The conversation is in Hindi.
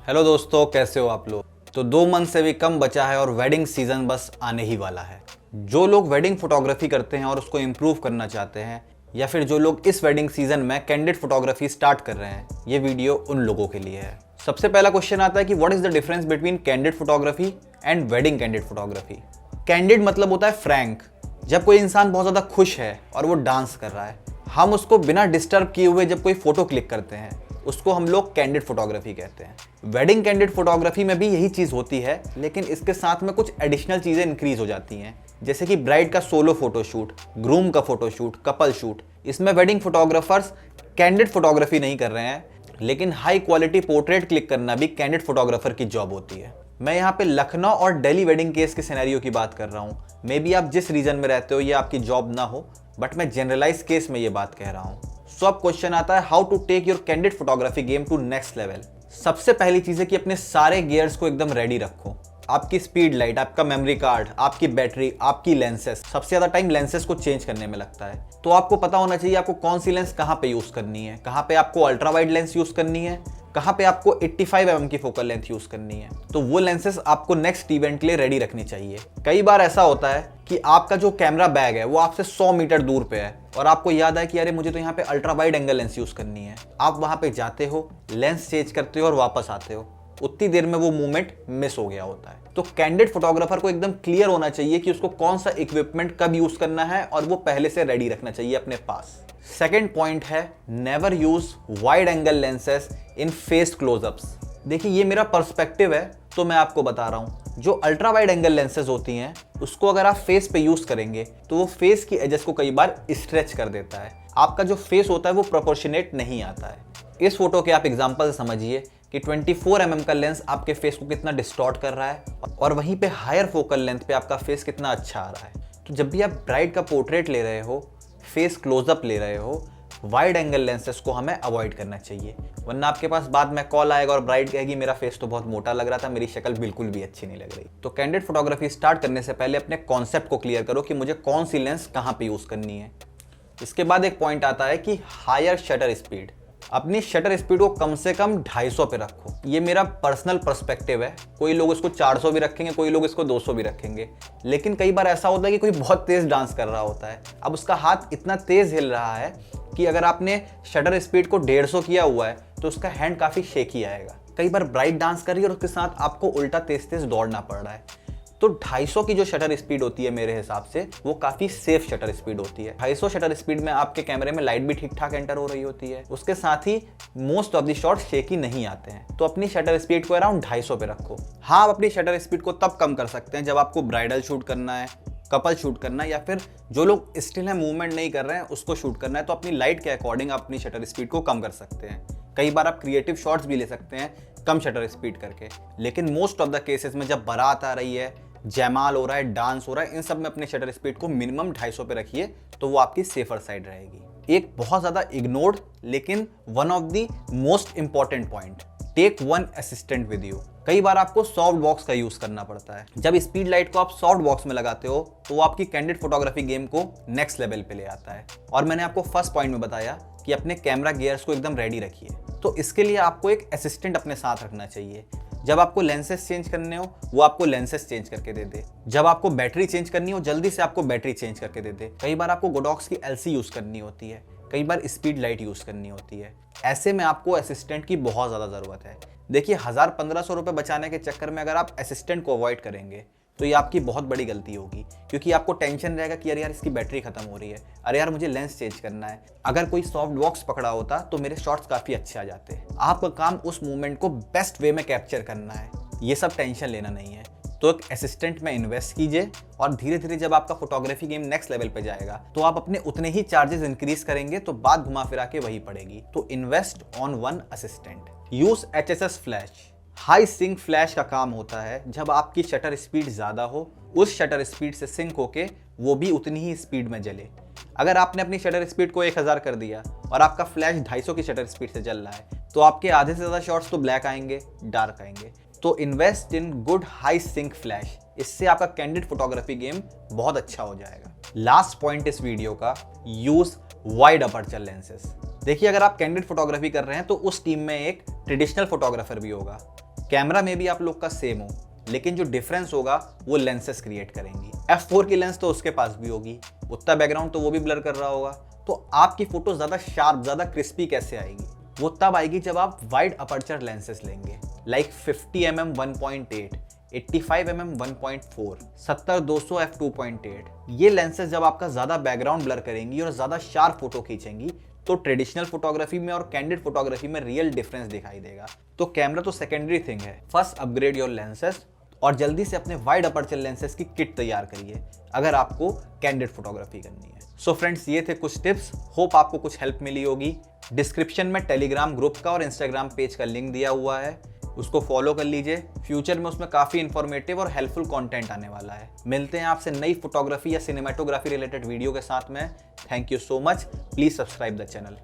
हेलो दोस्तों, कैसे हो आप लोग। तो 2 मंथ से भी कम बचा है और वेडिंग सीजन बस आने ही वाला है। जो लोग वेडिंग फोटोग्राफी करते हैं और उसको इम्प्रूव करना चाहते हैं, या फिर जो लोग इस वेडिंग सीजन में कैंडिड फोटोग्राफी स्टार्ट कर रहे हैं, ये वीडियो उन लोगों के लिए है। सबसे पहला क्वेश्चन आता है कि what is the difference between candid photography and wedding candid photography. Candid मतलब होता है फ्रैंक। जब कोई इंसान बहुत ज्यादा खुश है और वो डांस कर रहा है, हम उसको बिना डिस्टर्ब किए हुए जब कोई फोटो क्लिक करते हैं, उसको हम लोग कैंडिड फोटोग्राफी कहते हैं। वेडिंग कैंडिड फोटोग्राफी में भी यही चीज होती है, लेकिन इसके साथ में कुछ एडिशनल चीजें इंक्रीज हो जाती हैं, जैसे कि ब्राइड का सोलो फोटोशूट, ग्रूम का फोटोशूट, कपल शूट। इसमें वेडिंग फोटोग्राफर्स कैंडिड फोटोग्राफी नहीं कर रहे हैं, लेकिन हाई क्वालिटी पोर्ट्रेट क्लिक करना भी कैंडिड फोटोग्राफर की जॉब होती है। मैं यहाँ पे लखनऊ और दिल्ली वेडिंग केस के सिनेरियो की बात कर रहा हूँ। मे बी आप जिस रीजन में रहते हो ये आपकी जॉब ना हो, बट मैं जनरलाइज केस में ये बात कह रहा हूँ। सो अब क्वेश्चन आता है, how to take your candid photography game to next level. सबसे पहली चीज है कि अपने सारे गियर्स को एकदम रेडी रखो। आपकी स्पीड लाइट, आपका मेमोरी कार्ड, आपकी बैटरी, आपकी लेंसेस। सबसे ज्यादा टाइम लेंसेस को चेंज करने में लगता है, तो आपको पता होना चाहिए आपको कौन सी लेंस कहाँ पे यूज करनी है, कहाँ पे आपको अल्ट्रा वाइड लेंस यूज करनी है, कहाँ पे आपको 85 mm की फोकल लेंथ यूज करनी है। तो वो लेंसेस आपको नेक्स्ट इवेंट के लिए रेडी रखनी चाहिए। कई बार ऐसा होता है कि आपका जो कैमरा बैग है वो आपसे 100 मीटर दूर पे है और आपको याद है कि अरे मुझे तो यहाँ पे ultra wide angle lens use करनी है। आप वहां पे जाते हो, लेंस चेंज करते हो और वापस आते हो, उतनी देर में वो मूवमेंट मिस हो गया होता है। तो कैंडिड फोटोग्राफर को एकदम क्लियर होना चाहिए कि उसको कौन सा इक्विपमेंट कब यूज करना है और वो पहले से रेडी रखना चाहिए अपने पास। सेकेंड पॉइंट है, never use wide angle lenses in face closeups. देखिए, ये मेरा पर्सपेक्टिव है तो मैं आपको बता रहा हूं। जो अल्ट्रा वाइड एंगल लेंसेज होती हैं, उसको अगर आप फेस पे यूज करेंगे तो वो फेस की एजेस को कई बार स्ट्रेच कर देता है। आपका जो फेस होता है वो प्रोपोर्शनेट नहीं आता है। इस फोटो के आप एग्जांपल समझिए कि 24 mm का लेंस आपके फेस को कितना डिस्टॉर्ट कर रहा है और वहीं पे हायर फोकल लेंथ पे आपका फेस कितना अच्छा आ रहा है। तो जब भी आप ब्राइड का पोर्ट्रेट ले रहे हो, फेस क्लोजअप ले रहे हो, वाइड एंगल लेंसेस को हमें अवॉइड करना चाहिए, वरना आपके पास बाद में कॉल आएगा और ब्राइड कहेगी मेरा फेस तो बहुत मोटा लग रहा था, मेरी शक्ल बिल्कुल भी अच्छी नहीं लग रही। तो कैंडिड फोटोग्राफी स्टार्ट करने से पहले अपने कॉन्सेप्ट को क्लियर करो कि मुझे कौन सी लेंस कहाँ पे यूज करनी है। इसके बाद एक पॉइंट आता है कि हायर शटर स्पीड। अपनी शटर स्पीड को कम से कम 250 पे रखो। ये मेरा पर्सनल पर्सपेक्टिव है। कोई लोग इसको 400 भी रखेंगे, कोई लोग इसको 200 भी रखेंगे। लेकिन कई बार ऐसा होता है कि कोई बहुत तेज डांस कर रहा होता है, अब उसका हाथ इतना तेज हिल रहा है कि अगर आपने शटर स्पीड को 150 किया हुआ है तो उसका हैंड काफी शेकी आएगा। कई बार ब्राइड डांस कर रही है और उसके साथ आपको उल्टा तेज तेज दौड़ना पड़ रहा है। तो 250 की जो शटर स्पीड होती है मेरे हिसाब से वो काफी सेफ शटर स्पीड होती है। 250 शटर स्पीड में आपके कैमरे में लाइट भी ठीक ठाक एंटर हो रही होती है। उसके साथ ही most of the shot shaky नहीं आते हैं। तो अपनी शटर स्पीड को अराउंड 250 पे रखो। हाँ, आप अपनी शटर स्पीड को तब कम कर सकते हैं जब आपको ब्राइडल शूट करना है, कपल शूट करना है, या फिर जो लोग स्टिल है मूवमेंट नहीं कर रहे हैं उसको शूट करना है। तो अपनी लाइट के अकॉर्डिंग आप अपनी शटर स्पीड को कम कर सकते हैं। कई बार आप क्रिएटिव शॉट्स भी ले सकते हैं कम शटर स्पीड करके। लेकिन मोस्ट ऑफ द केसेस में जब बारात आ रही है, जयमाल हो रहा है, डांस हो रहा है, इन सब में अपने शटर स्पीड को मिनिमम 250 पे रखिए, तो वो आपकी सेफर साइड रहेगी। एक बहुत ज्यादा इग्नोर्ड लेकिन one of the most important point, take one assistant with you. कई बार आपको सॉफ्ट बॉक्स का यूज करना पड़ता है। जब स्पीड लाइट को आप सॉफ्ट बॉक्स में लगाते हो तो वो आपकी कैंडिड फोटोग्राफी गेम को नेक्स्ट लेवल पे ले आता है। और मैंने आपको फर्स्ट पॉइंट में बताया कि अपने कैमरा गियर्स को एकदम रेडी रखिए। तो इसके लिए आपको एक असिस्टेंट अपने साथ रखना चाहिए। जब आपको लेंसेस चेंज करने हो वो आपको लेंसेस चेंज करके दे दे। जब आपको बैटरी चेंज करनी हो जल्दी से आपको बैटरी चेंज करके दे दे। कई बार आपको गोडॉक्स की एलसी यूज करनी होती है, कई बार स्पीड लाइट यूज करनी होती है। ऐसे में आपको असिस्टेंट की बहुत ज्यादा जरूरत है। देखिए, 1000-1500 रुपए बचाने के चक्कर में अगर आप असिस्टेंट को अवॉइड करेंगे तो ये आपकी बहुत बड़ी गलती होगी, क्योंकि आपको टेंशन रहेगा कि अरे यार इसकी बैटरी खत्म हो रही है, अरे यार मुझे लेंस चेंज करना है। अगर कोई सॉफ्ट बॉक्स पकड़ा होता तो मेरे शॉट्स काफी अच्छे आ जाते। आपका काम उस मूवमेंट को बेस्ट वे में कैप्चर करना है, ये सब टेंशन लेना नहीं है। तो एक असिस्टेंट में इन्वेस्ट कीजिए और धीरे धीरे जब आपका फोटोग्राफी गेम नेक्स्ट लेवल पे जाएगा तो आप अपने उतने ही चार्जेस इंक्रीज करेंगे, तो बात घुमा फिरा के वही पड़ेगी। तो invest on one assistant. Use HSS flash. High sync flash का काम होता है जब आपकी शटर स्पीड ज्यादा हो, उस शटर स्पीड से सिंक होके वो भी उतनी ही स्पीड में जले। अगर आपने अपनी शटर स्पीड को 1000 कर दिया और आपका फ्लैश 250 की शटर स्पीड से जल रहा है, तो आपके आधे से ज्यादा शॉट्स तो ब्लैक आएंगे, डार्क आएंगे। तो invest in good high sync flash, इससे आपका कैंडिड फोटोग्राफी गेम बहुत अच्छा हो जाएगा। लास्ट पॉइंट इस वीडियो का, यूज वाइड अपर्चर लेंसेस। देखिए, अगर आप कैंडिड फोटोग्राफी कर रहे हैं तो उस टीम में एक ट्रेडिशनल फोटोग्राफर भी होगा। कैमरा में भी आप लोग का सेम हो, लेकिन जो डिफरेंस होगा वो लेंसेस क्रिएट करेंगी। f4 की लेंस तो उसके पास भी होगी, उतना बैकग्राउंड तो वो भी ब्लर कर रहा होगा, तो आपकी फोटो ज्यादा शार्प, ज्यादा क्रिस्पी कैसे आएगी? वो तब आएगी जब आप वाइड अपर्चर लेंसेस लेंगे, लाइक 50mm 1.8, 85mm 1.4, 70-200 f2.8। ये लेंसेस जब आपका ज्यादा बैकग्राउंड ब्लर करेंगी और ज्यादा शार्प फोटो खींचेंगी, तो ट्रेडिशनल फोटोग्राफी में और कैंडिड फोटोग्राफी में रियल डिफरेंस दिखाई देगा। तो कैमरा तो सेकेंडरी थिंग है, फर्स्ट अपग्रेड योर लेंसेस और जल्दी से अपने वाइड अपर्चर लेंसेस की किट तैयार करिए अगर आपको कैंडिड फोटोग्राफी करनी है। सो फ्रेंड्स, ये थे कुछ टिप्स, होप आपको कुछ हेल्प मिली होगी। डिस्क्रिप्शन में टेलीग्राम ग्रुप का और इंस्टाग्राम पेज का लिंक दिया हुआ है, उसको फॉलो कर लीजिए। फ्यूचर में उसमें काफ़ी इंफॉर्मेटिव और हेल्पफुल कंटेंट आने वाला है। मिलते हैं आपसे नई फोटोग्राफी या सिनेमेटोग्राफी रिलेटेड वीडियो के साथ में। Thank you so much, please subscribe the channel.